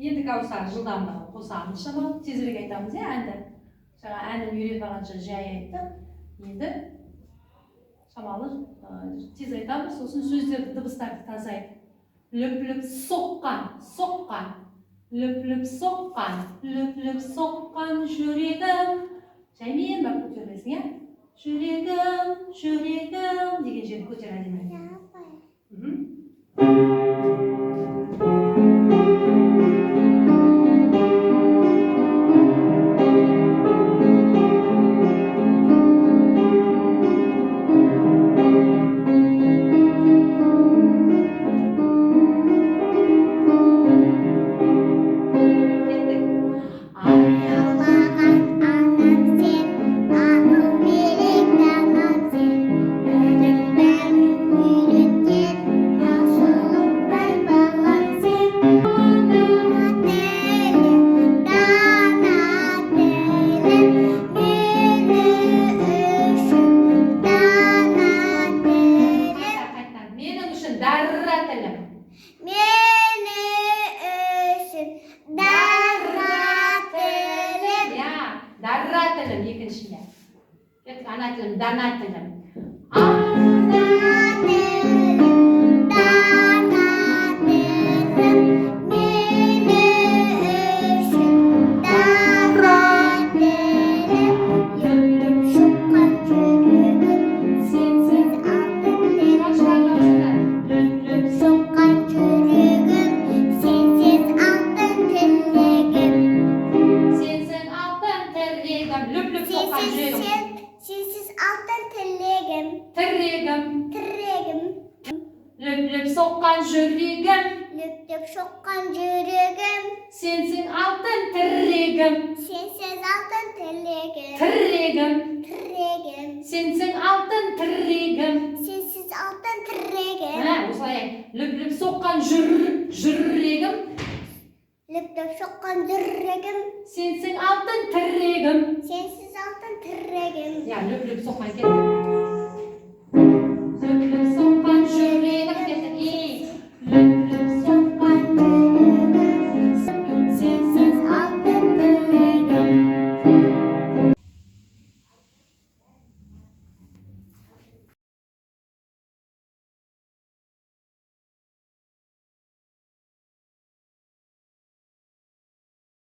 Енді каусар жылдамдығын қосамыз, шамалы тезірек айтамыз, әнді. Жаңа әнін үйреніп алғанша жай айттық. Енді шамалы тез айтамыз, сосын сөздерді дыбыстарды таза айт. Лүп-лүп соққан, соққан. Лүп-лүп соққан, лүп-лүп соққан жүрегім. Жаймен бақ көтересің, е? Жүрегім, жүрегім деген жерді көтер әдемі. Дарра тілім екіншіне. Ана тілім, дана тілім. Ана тілім, дана тілім, мені үшін дарра тілім. Лүп-лүп соққан жүрегім, сенсіз алтын тілегім. Лүп-лүп соққан жүрегім, сенсіз алтын тілегім. Lüp-lüp sokan жүрегім. Sensiz алтын тілегім. Тірегім. Тірегім. Lüp-lüp sokan жүрегім. Lüp-lüp sokan жүрегім. Sensin алтын тірегім. Sensiz алтын тілегім. Тірегім. Тірегім. Sensin алтын тірегім. Sensiz алтын тірегім. Осылай. Lüp-lüp sokan жүрегім. Lüp-lüp sokan жүрегім. Sensin алтын тірегім. Sensiz алтын тірегім. Lüp-lüp sokan ketті.